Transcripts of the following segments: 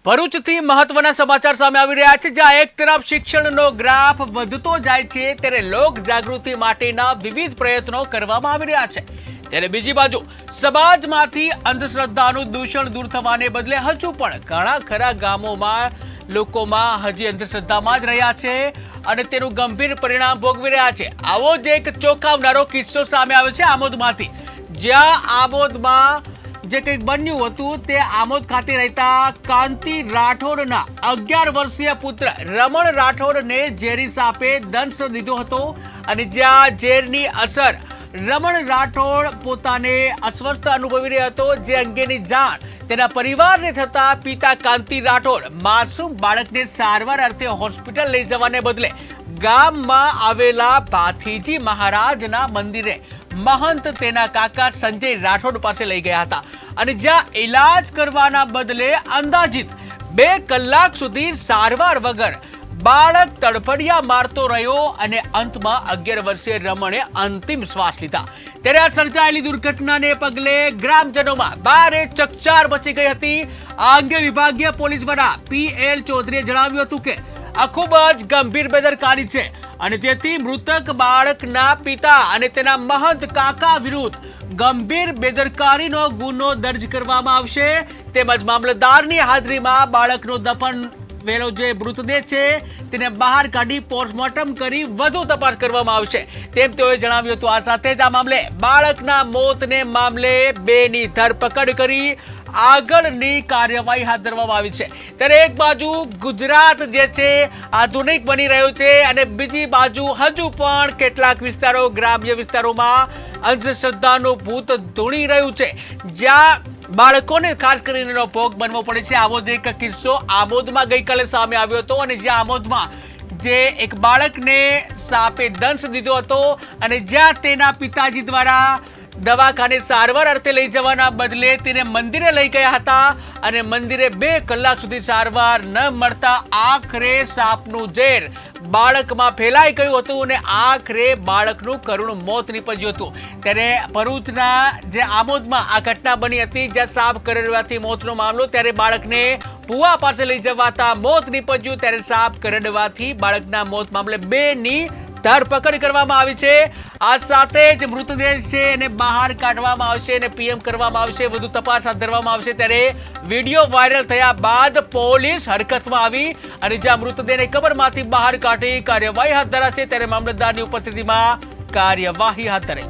ભરૂચથી મહત્વના સમાચાર સામે આવી રહ્યા છે, જ્યાં એક તરફ શિક્ષણનો ગ્રાફ વધતો જાય છે, ત્યારે લોક જાગૃતિ માટેના વિવિધ પ્રયત્નો કરવામાં આવી રહ્યા છે, ત્યારે બીજી બાજુ સમાજમાંથી અંધશ્રદ્ધાનું દૂષણ દૂર થવાને બદલે હજુ પણ ઘણા ખરા ગામોમાં લોકોમાં હજી અંધશ્રદ્ધામાં જ રહ્યા છે અને તેનું ગંભીર પરિણામ ભોગવી રહ્યા છે। આવો જ એક ચોંકાવનારો કિસ્સો સામે આવ્યો છે આમોદમાંથી, જ્યાં આમોદમાં જે કંઈક બન્યું હતું તે આમોદ ખાતે રહેતા કાંતિ રાઠોડના 11 વર્ષીય પુત્ર રમણ રાઠોડને ઝેરી સાપે દંશ દીધો હતો અને જ્યાં ઝેરની અસર રમણ રાઠોડ પોતાને અસ્વસ્થ અનુભવી રહ્યો હતો, જે અંગેની જાણ તેના પરિવારને થતા પિતા કાંતિ રાઠોડ માસૂમ બાળકને સારવાર અર્થે હોસ્પિટલ લઈ જવાને બદલે ગામમાં આવેલા ભાથીજી મહારાજના મંદિરે મહંત તેના કાકા સંજય રાઠોડ પાસે લઈ ગયા હતા અને જ્યાં ઈલાજ કરવાના બદલે અંદાજિત 2 કલાક સુધી સારવાર વગર બાળક તડફડિયા મારતો રહ્યો અને અંતમાં 11 વર્ષીય રમણે અંતિમ શ્વાસ લીધા। ત્યારે આ સર્જાયેલી દુર્ઘટનાને પગલે ગ્રામજનોમાં ભારે ચકચાર મચી ગઈ હતી। આ અંગે વિભાગીય પોલીસ વડા PL ચૌધરીએ જણાવ્યું હતું કે આ ખૂબ જ ગંભીર બેદરકારી છે અને તેથી મૃતક બાળકના પિતા અને તેના મહંત કાકા વિરુદ્ધ ગંભીર બેદરકારીનો ગુનો દર્જ કરવામાં આવશે, તેમજ મામલતદારની હાજરીમાં બાળકનો દફન વેલો જે મૃતદેહ છે તેને બહાર કાઢી પોસ્ટમોર્ટમ કરી વધુ તપાસ કરવામાં આવશે, તેમ તેઓએ જણાવ્યું હતું। આ સાથે જ આ મામલે બાળકના મોતને મામલે 2ની ધરપકડ કરી આગળની કાર્યવાહી હાથ ધરવામાં આવી છે। ત્યારે એક બાજુ ગુજરાત જે છે આધુનિક બની રહ્યું છે અને બીજી બાજુ હજુ પણ કેટલાક વિસ્તારો, ગ્રામ્ય વિસ્તારોમાં અંધશ્રદ્ધાનું ભૂત ધૂણી રહ્યું છે, જ્યાં બાળકોને ખાસ કરીને ભોગ બનવો પડે છે। આવો જ એક કિસ્સો આમોદમાં ગઈકાલે સામે આવ્યો હતો અને જ્યાં આમોદમાં જે એક બાળકને સાપે દંશ દીધો હતો અને જ્યાં તેના પિતાજી દ્વારા દવાખાને સારવાર અર્થે લઈ જવાના બદલે તેને મંદિરે લઈ ગયા હતા અને મંદિરે 2 કલાક સુધી સારવાર ન મળતા આખરે સાપનું ઝેર બાળકમાં ફેલાઈ ગયું હતું અને આખરે બાળકનું કરુણ મોત નીપજ્યું હતું। ત્યારે ભરૂચના જે આમોદમાં આ ઘટના બની હતી, જ્યાં સાપ કરડવાથી મોતનો મામલો, ત્યારે બાળકને ભુવા પાસે લઈ જવાતા મોત નીપજ્યું, ત્યારે સાપ કરડવાથી બાળકના મોત મામલે 2ની ધરપકડ કરવામાં આવી છે। આ સાથે જ મૃતદેહ છે એને બહાર કાઢવામાં આવશે અને PM કરવામાં આવશે, વધુ તપાસ હાથ ધરવામાં આવશે। ત્યારે વિડીયો વાયરલ થયા બાદ પોલીસ હરકતમાં આવી અને જ્યાં મૃતદેહને કબરમાંથી બહાર કાઢી કાર્યવાહી હાથ ધરાશે, ત્યારે મામલતદારની ઉપસ્થિતિમાં કાર્યવાહી હાથ ધરાઈ।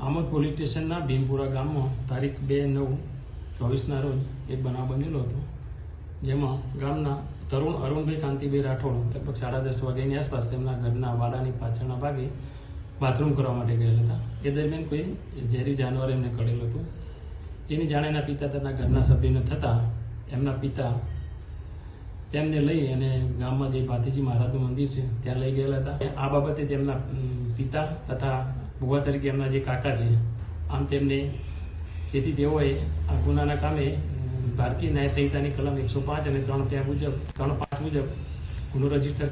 આમોદ પોલીસ સ્ટેશનના ભીમપુરા ગામમાં તારીખ 2/9/24ના રોજ એક બનાવ બનેલો હતો, જેમાં ગામના તરુણ અરુણભાઈ કાંતિભાઈ રાઠોડ લગભગ 10:30 વાગ્યાની આસપાસ તેમના ઘરના વાડાની પાછળના ભાગે બાથરૂમ કરવા માટે ગયેલા હતા। એ દરમિયાન કોઈ ઝેરી જાનવર એમને કરેલું હતું, જેની જાણ એના પિતા તથા ઘરના સભ્યને થતાં એમના પિતા તેમને લઈ અને ગામમાં જે ભાથીજી મહારાજનું મંદિર છે ત્યાં લઈ ગયેલા હતા। આ બાબતે તેમના પિતા તથા ભુવા તરીકે એમના જે કાકા છે, આમ તેમને તેથી તેઓએ આ ગુનાના કામે ભારતીય ન્યાય સંહિતાની કલમ 105 અને 3.5 મુજબ ગુનો રજીસ્ટર